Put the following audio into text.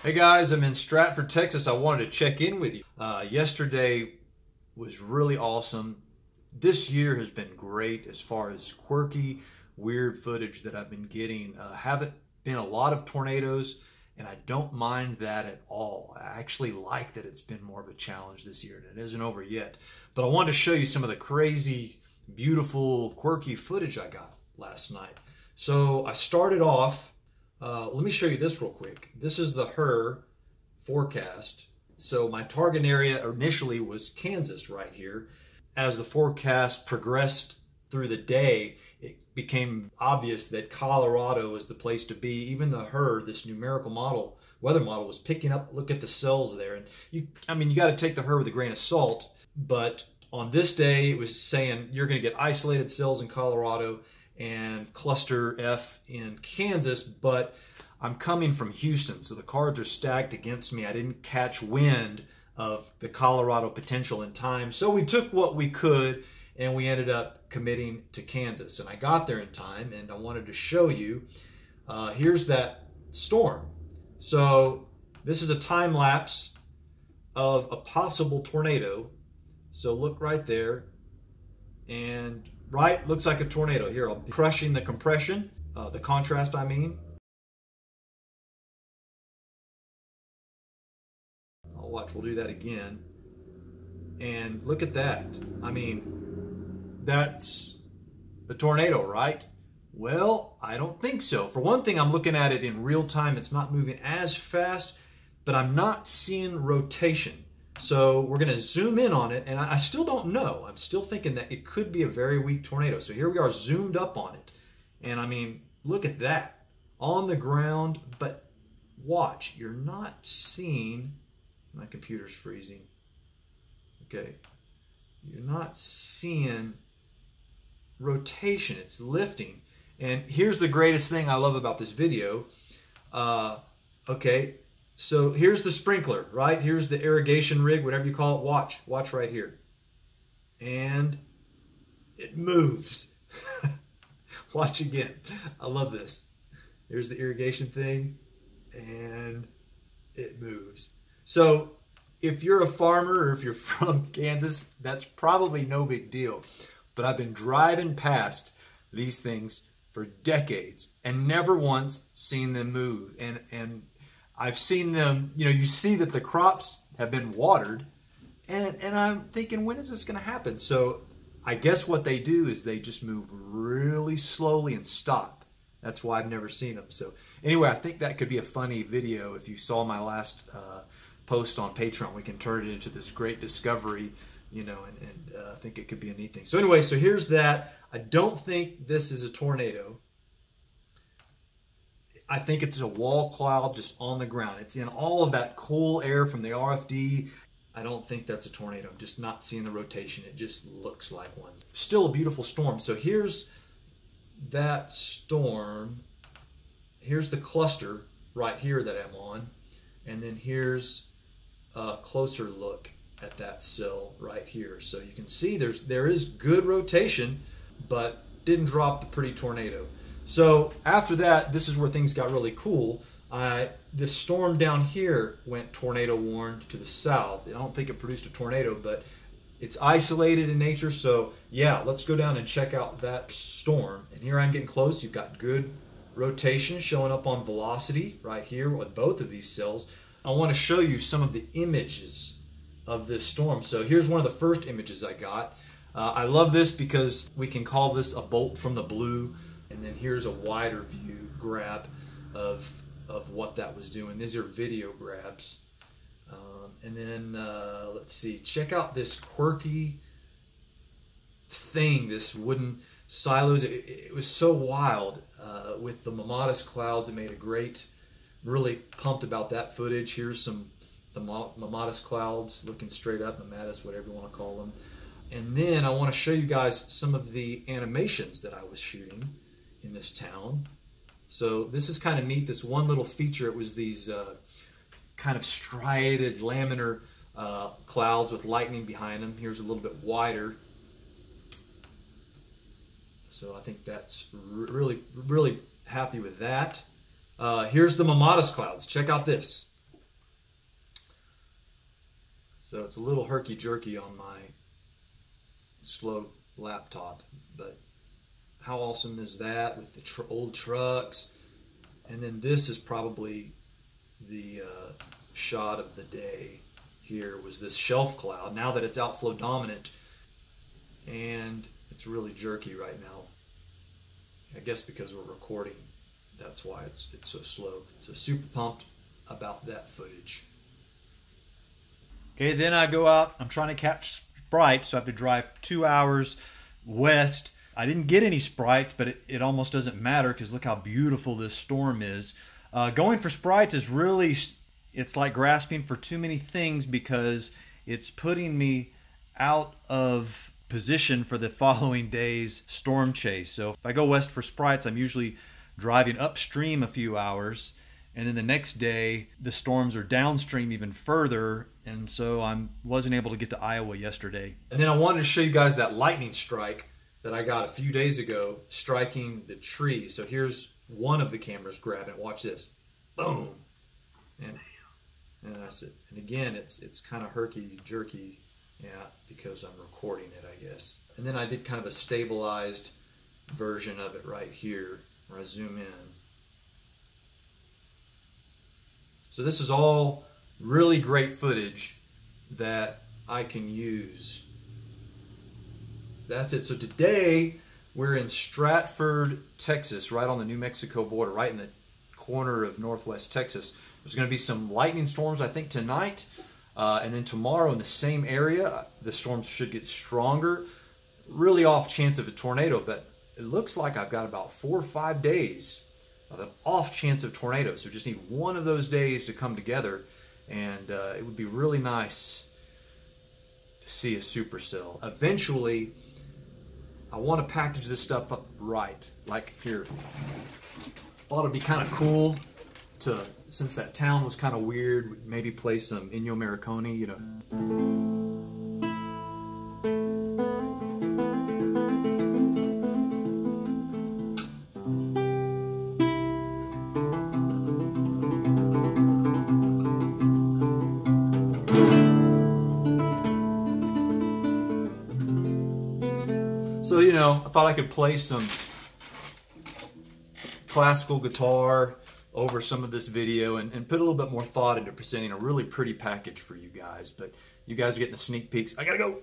Hey guys, I'm in Stratford, Texas. I wanted to check in with you. Yesterday was really awesome. This year has been great as far as quirky, weird footage that I've been getting. Haven't been a lot of tornadoes, and I don't mind that at all. I actually like that it's been more of a challenge this year, and it isn't over yet. But I wanted to show you some of the crazy, beautiful, quirky footage I got last night. So I started off. Let me show you this real quick. This is the HRRR forecast. So my target area initially was Kansas right here. As the forecast progressed through the day, it became obvious that Colorado is the place to be. Even the HRRR, this numerical model, weather model, was picking up. Look at the cells there. And you got to take the HRRR with a grain of salt. But on this day, it was saying you're going to get isolated cells in Colorado and cluster F in Kansas, but I'm coming from Houston, so the cards are stacked against me. I didn't catch wind of the Colorado potential in time, so we took what we could and we ended up committing to Kansas. And I got there in time, and I wanted to show you. Here's that storm. So this is a time lapse of a possible tornado. So look right there, and right, looks like a tornado. Here, I'll be crushing the compression, the contrast, I mean. I'll watch, we'll do that again. And look at that. I mean, that's a tornado, right? Well, I don't think so. For one thing, I'm looking at it in real time. It's not moving as fast, but I'm not seeing rotation. So we're going to zoom in on it, and I still don't know. I'm still thinking that it could be a very weak tornado. So here we are zoomed up on it. And I mean, look at that. On the ground, but watch. You're not seeing... My computer's freezing. Okay. You're not seeing rotation. It's lifting. And here's the greatest thing I love about this video. Okay. So here's the sprinkler, right? Here's the irrigation rig, whatever you call it. Watch right here. And it moves. Watch again. I love this. Here's the irrigation thing, and it moves. So if you're a farmer or if you're from Kansas, that's probably no big deal. But I've been driving past these things for decades and never once seen them move. And I've seen them, you see that the crops have been watered, and I'm thinking, when is this going to happen? So I guess what they do is they just move really slowly and stop. That's why I've never seen them. So anyway, I think that could be a funny video. If you saw my last post on Patreon, we can turn it into this great discovery, and I think it could be a neat thing. So anyway, so here's that. I don't think this is a tornado. I think it's a wall cloud just on the ground. It's in all of that cool air from the RFD. I don't think that's a tornado. I'm just not seeing the rotation. It just looks like one. Still a beautiful storm. So here's that storm. Here's the cluster right here that I'm on. And then here's a closer look at that cell right here. So you can see there is good rotation, but didn't drop the pretty tornado. So after that, this is where things got really cool. This storm down here went tornado warned to the south. I don't think it produced a tornado, but it's isolated in nature. So yeah, let's go down and check out that storm. And here I'm getting close. You've got good rotation showing up on velocity right here with both of these cells. I want to show you some of the images of this storm. So here's one of the first images I got. I love this because we can call this a bolt from the blue. And then here's a wider view grab of what that was doing. These are video grabs. And then let's see, check out this quirky thing, this wooden silos. It was so wild with the Mammatus clouds. It made a great, really pumped about that footage. Here's the Mammatus clouds looking straight up, Mammatus, whatever you want to call them. And then I want to show you guys some of the animations that I was shooting in this town. So this is kind of neat. This one little feature, it was these kind of striated laminar clouds with lightning behind them. Here's a little bit wider. So I think that's really, really happy with that. Here's the Mammatus clouds. Check out this. So it's a little herky-jerky on my slow laptop, but how awesome is that with the old trucks? And then this is probably the shot of the day here, was this shelf cloud. Now that it's outflow dominant, and it's really jerky right now. I guess because we're recording, that's why it's so slow. So super pumped about that footage. Okay, then I go out. I'm trying to catch sprites, so I have to drive 2 hours west. I didn't get any sprites, but it almost doesn't matter because look how beautiful this storm is. Going for sprites is really, it's like grasping for too many things because it's putting me out of position for the following day's storm chase. So if I go west for sprites, I'm usually driving upstream a few hours, and then the next day the storms are downstream even further, and so I wasn't able to get to Iowa yesterday. And then I wanted to show you guys that lightning strike that I got a few days ago striking the tree. So here's one of the cameras grabbing it. Watch this. Boom. And that's it. And again, it's kind of herky-jerky, yeah, because I'm recording it, I guess. And then I did kind of a stabilized version of it right here, where I zoom in. So this is all really great footage that I can use. That's it. So today we're in Stratford, Texas, right on the New Mexico border, right in the corner of northwest Texas. There's going to be some lightning storms, I think, tonight. And then tomorrow in the same area, the storms should get stronger. Really off chance of a tornado, but it looks like I've got about 4 or 5 days of an off chance of tornadoes. So just need one of those days to come together, and it would be really nice to see a supercell. Eventually, I want to package this stuff up right. Like here, thought it'd be kind of cool to, since that town was kind of weird, maybe play some Ennio Morricone, you know. So, you know, I thought I could play some classical guitar over some of this video and put a little bit more thought into presenting a really pretty package for you guys. But you guys are getting the sneak peeks. I gotta go.